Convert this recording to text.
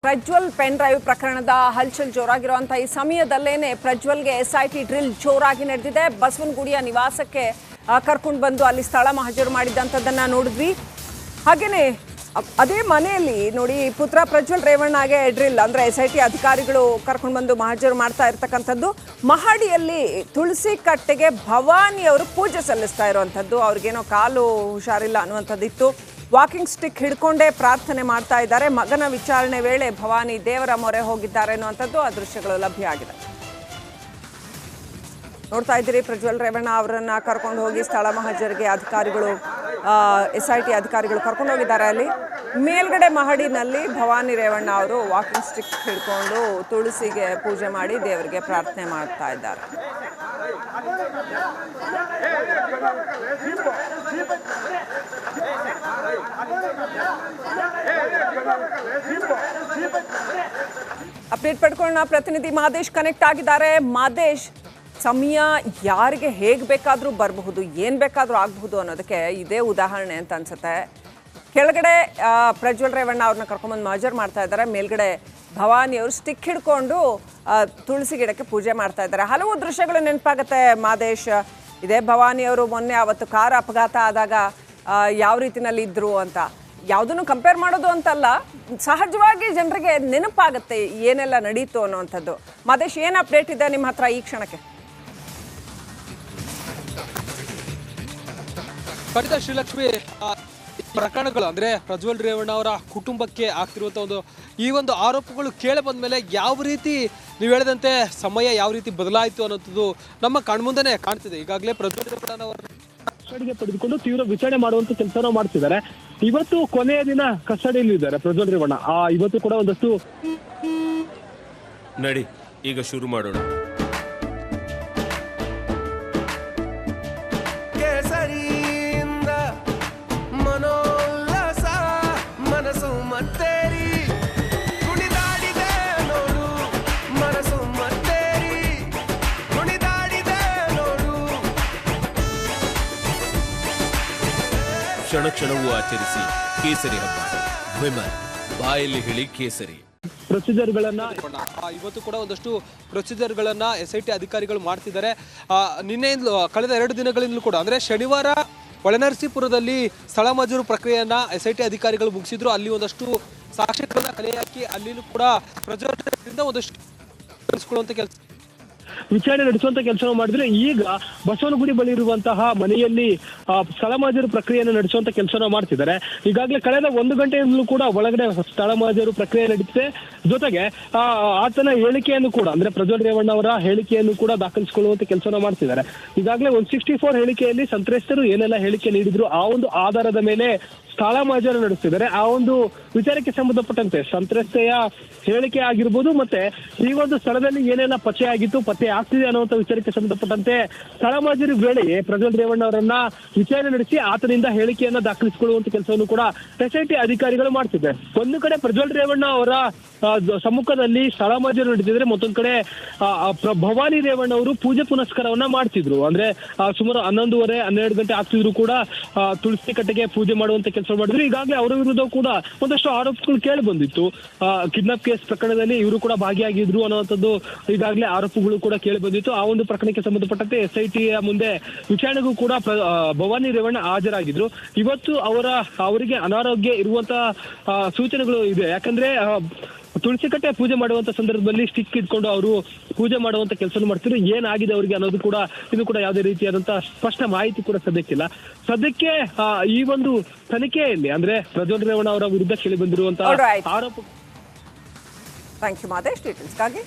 Prajwal pen drive ಪ್ರಕರಣದ ಹಲ್ಚಲ್ ಜೋರಾಗಿರುವಂತಹ ಈ ಸಮಯದಲ್ಲೇನೆ ಪ್ರಜ್ವಲ್ಗೆ SIT drill ಜೋರಾಗಿ ನಡೆದಿದೆ. ಬಸವನಗುಡಿಯ ನಿವಾಸಕ್ಕೆ ಕರ್ಕೊಂಡು ಬಂದು ಅಲ್ಲಿ ಸ್ಥಳ ಮಹಜರು ಮಾಡಿದಂಥದ್ದನ್ನ ನೋಡಿದ್ವಿ. ಹಾಗೇನೆ ಅದೇ ಮನೆಯಲ್ಲಿ ನೋಡಿ ಪುತ್ರ ಪ್ರಜ್ವಲ್ ರೇವಣ್ಣಗೆ ಡ್ರಿಲ್ ಅಂದ್ರೆ ಎಸ್ಐಟಿ ಅಧಿಕಾರಿಗಳು ಕರ್ಕೊಂಡು ಬಂದು ಮಹಜರು ಮಾಡ್ತಾ ಇರ್ತಕ್ಕಂಥದ್ದು. ಮಹಡಿಯಲ್ಲಿ ತುಳಸಿ ಕಟ್ಟೆಗೆ ಭವಾನಿ ಅವರು ಪೂಜೆ ಸಲ್ಲಿಸ್ತಾ ಇರುವಂಥದ್ದು. ಅವ್ರಿಗೇನೋ ಕಾಲು ಹುಷಾರಿಲ್ಲ ಅನ್ನುವಂಥದ್ದಿತ್ತು. ವಾಕಿಂಗ್ ಸ್ಟಿಕ್ ಹಿಡ್ಕೊಂಡೇ ಪ್ರಾರ್ಥನೆ ಮಾಡ್ತಾ ಇದ್ದಾರೆ. ಮಗನ ವಿಚಾರಣೆ ವೇಳೆ ಭವಾನಿ ದೇವರ ಮೊರೆ ಹೋಗಿದ್ದಾರೆ ಅನ್ನುವಂಥದ್ದು ಆ ದೃಶ್ಯಗಳು ಲಭ್ಯ ಆಗಿದೆ. ನೋಡ್ತಾ ಇದ್ದೀರಿ, ಪ್ರಜ್ವಲ್ ರೇವಣ್ಣ ಅವರನ್ನ ಕರ್ಕೊಂಡು ಹೋಗಿ ಸ್ಥಳ ಮಹಜರಿಗೆ ಅಧಿಕಾರಿಗಳು ಎಸ್ಐಟಿ ಅಧಿಕಾರಿಗಳು ಕರ್ಕೊಂಡು ಹೋಗಿದ್ದಾರೆ. ಅಲ್ಲಿ ಮೇಲ್ಗಡೆ ಮಹಡಿನಲ್ಲಿ ಭವಾನಿ ರೇವಣ್ಣ ಅವರು ವಾಕಿಂಗ್ ಸ್ಟಿಕ್ ಹಿಡ್ಕೊಂಡು ತುಳಸಿಗೆ ಪೂಜೆ ಮಾಡಿ ದೇವರಿಗೆ ಪ್ರಾರ್ಥನೆ ಮಾಡ್ತಾ ಇದ್ದಾರೆ. ಅಪ್ಡೇಟ್ ಪಡ್ಕೊಳ್ಳೋಣ. ಪ್ರತಿನಿಧಿ ಮಾದೇಶ್ ಕನೆಕ್ಟ್ ಆಗಿದ್ದಾರೆ. ಮಾದೇಶ್, ಸಮಯ ಯಾರಿಗೆ ಹೇಗೆ ಬೇಕಾದರೂ ಬರಬಹುದು, ಏನು ಬೇಕಾದರೂ ಆಗಬಹುದು ಅನ್ನೋದಕ್ಕೆ ಇದೇ ಉದಾಹರಣೆ ಅಂತ ಅನ್ಸುತ್ತೆ. ಕೆಳಗಡೆ ಪ್ರಜ್ವಲ್ ರೇವಣ್ಣ ಅವ್ರನ್ನ ಕರ್ಕೊಂಡ್ಬಂದು ಮಹಜರ್ ಮಾಡ್ತಾ ಇದ್ದಾರೆ. ಮೇಲ್ಗಡೆ ಭವಾನಿ ಅವರು ಸ್ಟಿಕ್ ಹಿಡ್ಕೊಂಡು ತುಳಸಿ ಗಿಡಕ್ಕೆ ಪೂಜೆ ಮಾಡ್ತಾ ಇದ್ದಾರೆ. ಹಲವು ದೃಶ್ಯಗಳು ನೆನಪಾಗುತ್ತೆ ಮಾದೇಶ್. ಇದೇ ಭವಾನಿ ಅವರು ಮೊನ್ನೆ ಅವತ್ತು ಕಾರ್ ಅಪಘಾತ ಆದಾಗ ಯಾವ ರೀತಿನಲ್ಲಿ ಇದ್ರು ಅಂತ, ಯಾವುದನ್ನು ಕಂಪೇರ್ ಮಾಡೋದು ಅಂತಲ್ಲ, ಸಹಜವಾಗಿ ಜನರಿಗೆ ನೆನಪಾಗುತ್ತೆ ಏನೆಲ್ಲ ನಡೀತು ಅನ್ನೋವಂಥದ್ದು. ಮಾದೇಶ್, ಏನು ಅಪ್ಡೇಟ್ ಇದೆ ನಿಮ್ಮ ಹತ್ರ ಈ ಕ್ಷಣಕ್ಕೆ? ಖಂಡಿತ ಶ್ರೀಲಕ್ಷ್ಮಿ, ಪ್ರಕರಣಗಳು ಅಂದ್ರೆ ಪ್ರಜ್ವಲ್ ರೇವಣ್ಣ ಅವರ ಕುಟುಂಬಕ್ಕೆ ಆಗ್ತಿರುವಂತಹ ಈ ಒಂದು ಆರೋಪಗಳು ಕೇಳಿ ಬಂದ ಮೇಲೆ ಯಾವ ರೀತಿ ನೀವು ಹೇಳಿದಂತೆ ಸಮಯ ಯಾವ ರೀತಿ ಬದಲಾಯಿತು ಅನ್ನೋದು ನಮ್ಮ ಕಣ್ಮುಂದೆನೆ ಕಾಣ್ತಿದೆ. ಈಗಾಗಲೇ ಪ್ರಜ್ವಲ್ ರೇವಣ್ಣ ಅವರ ಕಸ್ಟಡಿಗೆ ಪಡೆದುಕೊಂಡು ತೀವ್ರ ವಿಚಾರಣೆ ಮಾಡುವಂತ ಕೆಲಸನ ಮಾಡ್ತಿದ್ದಾರೆ. ಇವತ್ತು ಕೊನೆಯ ದಿನ ಕಸ್ಟಡಿಯಲ್ಲಿ ಇದ್ದಾರೆ ಪ್ರಜ್ವಲ್ ರೇವಣ್ಣ. ಇವತ್ತು ಕೂಡ ಒಂದಷ್ಟು ನಡಿ ಈಗ ಶುರು ಮಾಡೋಣ. ಕ್ಷಣ ಕ್ಷಣವೂ ಆಚರಿಸಿ ಕೇಸರಿ ಹಬ್ಬ. ವಿಮಲ್ ಬಾಯಲ್ಲಿ ಹೇಳಿ ಕೇಸರಿ. ಪ್ರೊಸೀಜರ್ಗಳನ್ನ ಇವತ್ತು ಕೂಡ ಒಂದಷ್ಟು ಪ್ರೊಸೀಜರ್ಗಳನ್ನ ಎಸ್ಐಟಿ ಅಧಿಕಾರಿಗಳು ಮಾಡ್ತಿದ್ದಾರೆ. ನಿನ್ನೆಯಿಂದಲೂ ಕಳೆದ 2 ದಿನಗಳಿಂದಲೂ ಕೂಡ ಅಂದ್ರೆ ಶನಿವಾರ ಹೊಳೆನರಸೀಪುರದಲ್ಲಿ ಸ್ಥಳ ಮಹಜರು ಪ್ರಕ್ರಿಯೆಯನ್ನ ಎಸ್ಐಟಿ ಅಧಿಕಾರಿಗಳು ಮುಗಿಸಿದ್ರು. ಅಲ್ಲಿ ಒಂದಷ್ಟು ಸಾಕ್ಷ್ಯಗಳನ್ನ ಕಲೆ ಹಾಕಿ ಅಲ್ಲಿನೂ ಕೂಡ ಪ್ರಜ್ವಲ್ ಒಂದಷ್ಟು ತಿಳಿಸ್ಕೊಳ್ಳುವಂತ ಕೆಲಸ ವಿಚಾರಣೆ ನಡೆಸುವಂತ ಕೆಲಸ ಮಾಡಿದ್ರೆ, ಈಗ ಬಸವನಗುಡಿ ಬಳಿ ಇರುವಂತಹ ಮನೆಯಲ್ಲಿ ಸ್ಥಳ ಮಹಜರು ಪ್ರಕ್ರಿಯೆಯನ್ನು ನಡೆಸುವಂತ ಕೆಲಸ ಮಾಡ್ತಿದ್ದಾರೆ. ಈಗಾಗಲೇ ಕಳೆದ 1 ಗಂಟೆಯಿಂದಲೂ ಕೂಡ ಒಳಗಡೆ ಸ್ಥಳ ಮಹಜರು ಪ್ರಕ್ರಿಯೆ ನಡೀತಿದೆ. ಜೊತೆಗೆ ಆತನ ಹೇಳಿಕೆಯನ್ನು ಕೂಡ ಅಂದ್ರೆ ಪ್ರಜ್ವಲ್ ರೇವಣ್ಣ ಅವರ ಹೇಳಿಕೆಯನ್ನು ಕೂಡ ದಾಖಲಿಸಿಕೊಳ್ಳುವಂತ ಕೆಲಸ ಮಾಡ್ತಿದ್ದಾರೆ. ಈಗಾಗಲೇ 164 ಹೇಳಿಕೆಯಲ್ಲಿ ಸಂತ್ರಸ್ತರು ಏನೆಲ್ಲ ಹೇಳಿಕೆ ನೀಡಿದ್ರು ಆ ಒಂದು ಆಧಾರದ ಮೇಲೆ ಸ್ಥಳ ಮಹಜರು ನಡೆಸ್ತಿದ್ದಾರೆ. ಆ ಒಂದು ವಿಚಾರಕ್ಕೆ ಸಂಬಂಧಪಟ್ಟಂತೆ ಸಂತ್ರಸ್ತೆಯ ಹೇಳಿಕೆ ಆಗಿರ್ಬೋದು, ಮತ್ತೆ ಈ ಒಂದು ಸ್ಥಳದಲ್ಲಿ ಏನೆಲ್ಲ ಪತ್ತೆ ಆಗಿತ್ತು, ಪತ್ತೆ ಆಗ್ತಿದೆ ಅನ್ನುವಂಥ ವಿಚಾರಕ್ಕೆ ಸಂಬಂಧಪಟ್ಟಂತೆ ಸ್ಥಳ ಮಹಜರು ವೇಳೆಯೇ ಪ್ರಜ್ವಲ್ ರೇವಣ್ಣ ಅವರನ್ನ ವಿಚಾರಣೆ ನಡೆಸಿ ಆತನಿಂದ ಹೇಳಿಕೆಯನ್ನ ದಾಖಲಿಸಿಕೊಳ್ಳುವಂತ ಕೆಲಸವನ್ನು ಕೂಡ ಎಸ್ಐಟಿ ಅಧಿಕಾರಿಗಳು ಮಾಡ್ತಿದ್ದಾರೆ. ಒಂದು ಕಡೆ ಪ್ರಜ್ವಲ್ ರೇವಣ್ಣ ಅವರ ಸಮ್ಮುಖದಲ್ಲಿ ಸ್ಥಳ ಮಹಜರು ನಡೆದಿದ್ರೆ, ಮತ್ತೊಂದು ಕಡೆ ಭವಾನಿ ರೇವಣ್ಣ ಅವರು ಪೂಜೆ ಪುನಸ್ಕಾರವನ್ನ ಮಾಡ್ತಿದ್ರು. ಅಂದ್ರೆ ಸುಮಾರು 11:30-12 ಗಂಟೆ ಆಗ್ತಿದ್ರು ಕೂಡ ತುಳಸಿ ಕಟ್ಟೆಗೆ ಪೂಜೆ ಮಾಡುವಂತ ಕೆಲಸ ಮಾಡಿದ್ರು. ಈಗಾಗಲೇ ಅವರ ವಿರುದ್ಧ ಕೂಡ ಒಂದಷ್ಟು ಆರೋಪಗಳು ಕೇಳಿ ಬಂದಿತ್ತು. ಕಿಡ್ನಾಪ್ ಕೇಸ್ ಪ್ರಕರಣದಲ್ಲಿ ಇವರು ಕೂಡ ಭಾಗಿಯಾಗಿದ್ರು ಅನ್ನುವಂಥದ್ದು ಈಗಾಗಲೇ ಆರೋಪಗಳು ಕೂಡ ಕೇಳಿ ಬಂದಿತ್ತು. ಆ ಒಂದು ಪ್ರಕರಣಕ್ಕೆ ಸಂಬಂಧಪಟ್ಟಂತೆ ಎಸ್ಐಟಿಯ ಮುಂದೆ ವಿಚಾರಣೆಗೂ ಕೂಡ ಭವಾನಿ ರೇವಣ್ಣ ಹಾಜರಾಗಿದ್ರು. ಇವತ್ತು ಅವರಿಗೆ ಅನಾರೋಗ್ಯ ಇರುವಂತಹ ಸೂಚನೆಗಳು ಇದೆ. ಯಾಕಂದ್ರೆ ತುಳಸಿ ಕಟ್ಟೆ ಪೂಜೆ ಮಾಡುವಂತ ಸಂದರ್ಭದಲ್ಲಿ ಸ್ಟಿಕ್ ಇಟ್ಕೊಂಡು ಅವರು ಪೂಜೆ ಮಾಡುವಂತ ಕೆಲಸ ಮಾಡ್ತಿದ್ರು. ಏನಾಗಿದೆ ಅವರಿಗೆ ಅನ್ನೋದು ಕೂಡ ಇದು ಕೂಡ ಯಾವುದೇ ರೀತಿಯಾದಂತಹ ಸ್ಪಷ್ಟ ಮಾಹಿತಿ ಕೂಡ ಸದ್ಯಕ್ಕಿಲ್ಲ. ಸದ್ಯಕ್ಕೆ ಈ ಒಂದು ತನಿಖೆಯಲ್ಲಿ ಅಂದ್ರೆ ಪ್ರಜ್ವಲ್ ರೇವಣ್ಣ ಅವರ ವಿರುದ್ಧ ಕೇಳಿ ಬಂದಿರುವಂತಹ ಆರೋಪ. Thank you Madesh, ಡೀಟೇಲ್ಸ್ಗಾಗಿ.